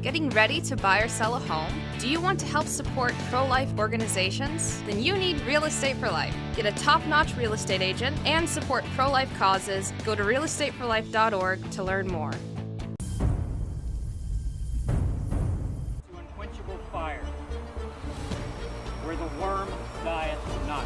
Getting ready to buy or sell a home? Do you want to help support pro-life organizations? Then you need Real Estate for Life. Get a top-notch real estate agent and support pro-life causes. Go to realestateforlife.org to learn more. To unquenchable fire, where the worm dieth not.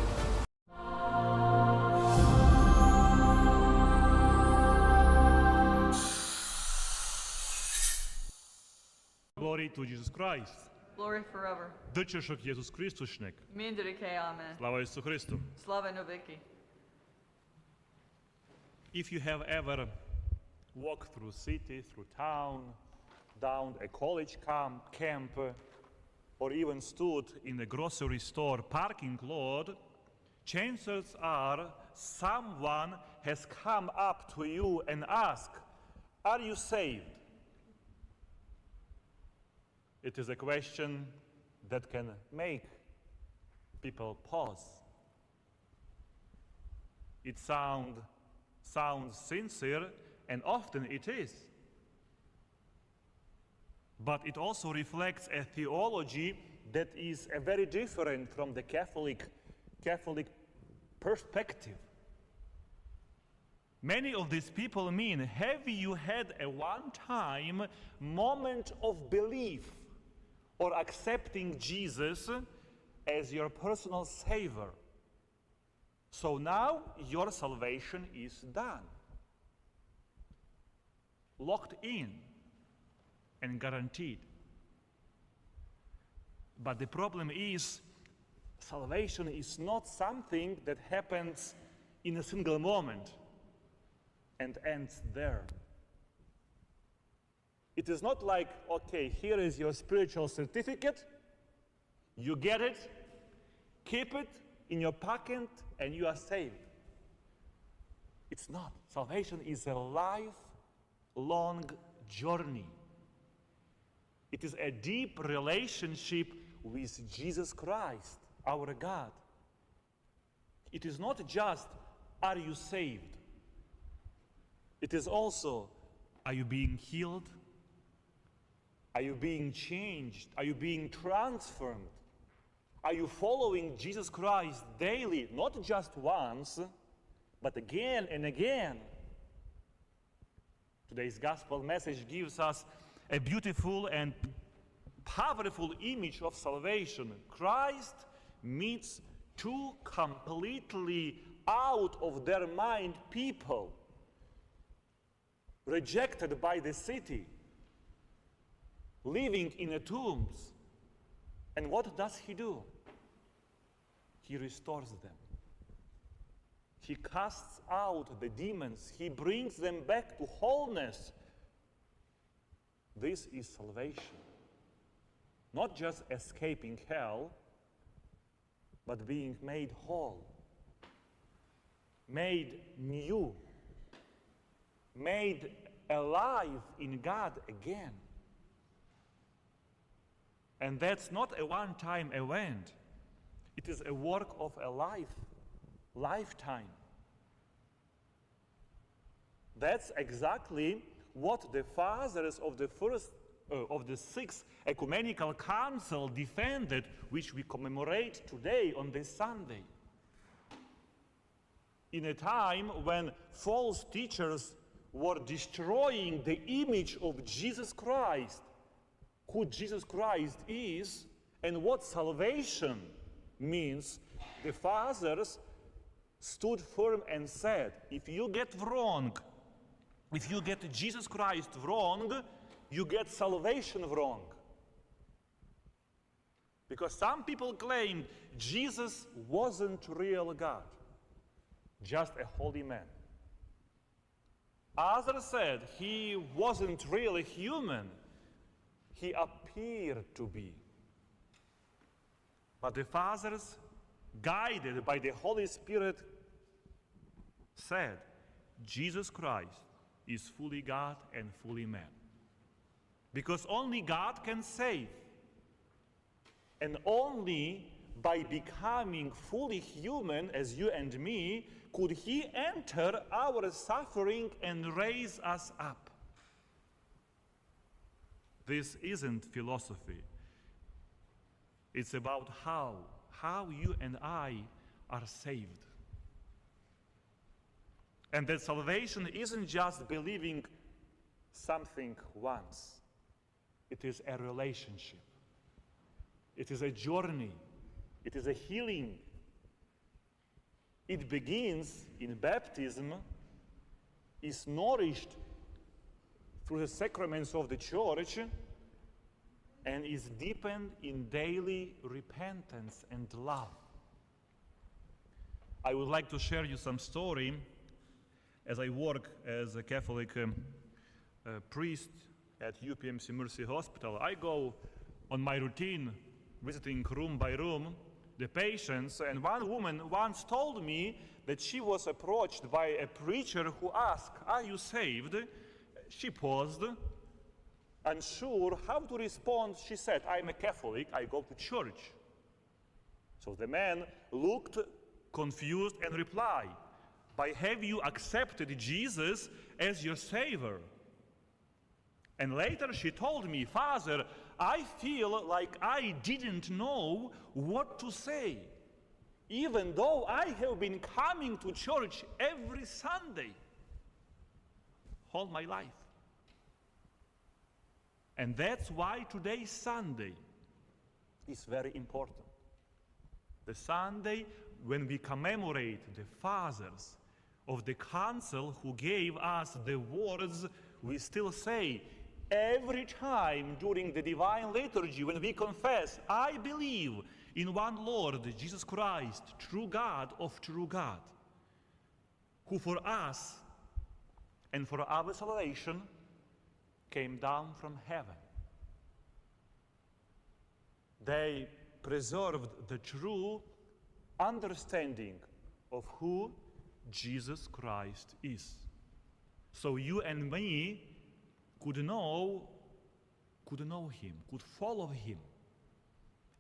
Glory to Jesus Christ. Glory forever. Дичишок Єсус Христушник. Mindrike, amen. Слава Ісусу Христу. Slava noviki. If you have ever walked through city, through town, down a college camp, or even stood in a grocery store parking lot, chances are someone has come up to you and asked, "Are you saved?" It is a question that can make people pause. It sounds sincere, and often it is. But it also reflects a theology that is very different from the Catholic perspective. Many of these people mean, have you had a one-time moment of belief or accepting Jesus as your personal Savior? So now your salvation is done, locked in and guaranteed. But the problem is, salvation is not something that happens in a single moment and ends there. It is not like, okay, here is your spiritual certificate, you get it, keep it in your pocket, and you are saved. It's not. Salvation is a lifelong journey. It is a deep relationship with Jesus Christ, our God. It is not just, are you saved? It is also, are you being healed? Are you being changed? Are you being transformed? Are you following Jesus Christ daily, not just once, but again and again? Today's gospel message gives us a beautiful and powerful image of salvation. Christ meets two completely out of their mind people, rejected by the city, living in the tombs. And what does he do? He restores them. He casts out the demons. He brings them back to wholeness. This is salvation. Not just escaping hell, but being made whole, made new, made alive in God again. And that's not a one-time event. It is a work of a lifetime. That's exactly what the fathers of the Six Ecumenical Council defended, which we commemorate today on this Sunday. In a time when false teachers were destroying the image of Jesus Christ, who Jesus Christ is, and what salvation means, the fathers stood firm and said, if you get Jesus Christ wrong, you get salvation wrong. Because some people claim Jesus wasn't real God, just a holy man. Others said he wasn't really human, he appeared to be. But the fathers, guided by the Holy Spirit, said, Jesus Christ is fully God and fully man. Because only God can save. And only by becoming fully human as you and me could he enter our suffering and raise us up. This isn't philosophy. It's about how you and I are saved. And that salvation isn't just believing something once. It is a relationship. It is a journey. It is a healing. It begins in baptism, is nourished through the sacraments of the church, and is deepened in daily repentance and love. I would like to share you some story as I work as a Catholic priest at UPMC Mercy Hospital. I go on my routine visiting room by room the patients, and one woman once told me that she was approached by a preacher who asked, "Are you saved?" She paused, unsure how to respond. She said, "I'm a Catholic, I go to church." So the man looked confused and replied, "But have you accepted Jesus as your Savior?" And later she told me, "Father, I feel like I didn't know what to say, even though I have been coming to church every Sunday all my life." And that's why today's Sunday is very important. The Sunday when we commemorate the fathers of the council who gave us the words we still say every time during the divine liturgy when we confess, "I believe in one Lord, Jesus Christ, true God of true God, who for us and for our salvation came down from heaven." They preserved the true understanding of who Jesus Christ is. So you and me could know him, could follow him,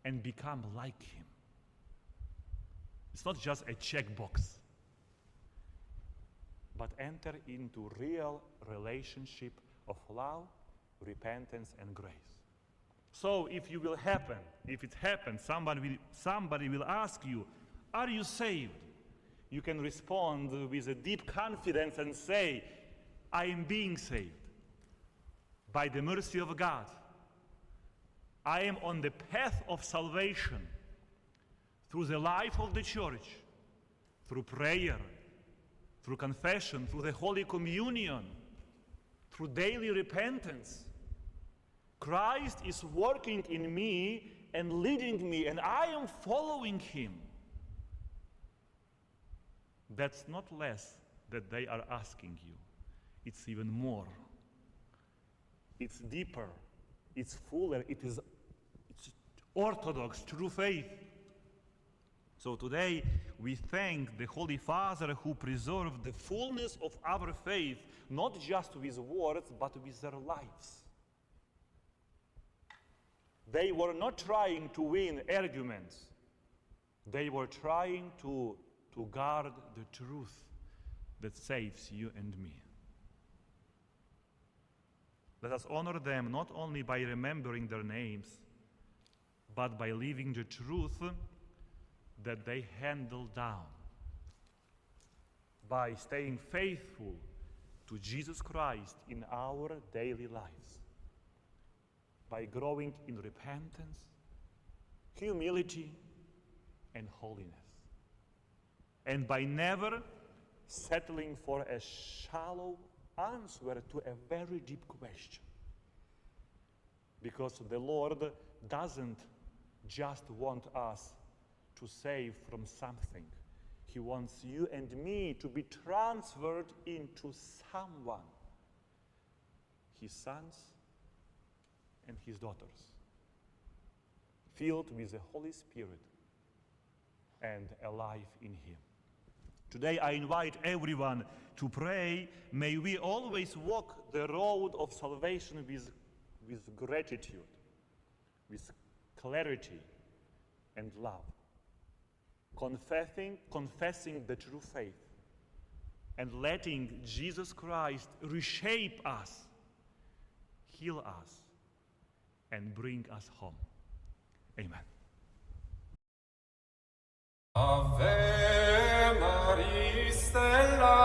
and become like him. It's not just a checkbox, but enter into real relationship of love, repentance, and grace. So if it happens, somebody will ask you, "Are you saved?" You can respond with a deep confidence and say, "I am being saved by the mercy of God. I am on the path of salvation through the life of the church, through prayer, through confession, through the Holy Communion, through daily repentance. Christ is working in me and leading me, and I am following him." That's not less that they are asking you. It's even more. It's deeper, it's fuller, it's Orthodox, true faith. So today we thank the Holy Father who preserved the fullness of our faith, not just with words, but with their lives. They were not trying to win arguments. They were trying to guard the truth that saves you and me. Let us honor them not only by remembering their names, but by living the truth that they handed down, by staying faithful to Jesus Christ in our daily lives, by growing in repentance, humility, and holiness, and by never settling for a shallow answer to a very deep question. Because the Lord doesn't just want us to save from something. He wants you and me to be transferred into someone, his sons and his daughters, filled with the Holy Spirit and alive in him. Today I invite everyone to pray, may we always walk the road of salvation with gratitude, with clarity and love, confessing the true faith, and letting Jesus Christ reshape us, heal us, and bring us home. Amen. Ave Maria, Stella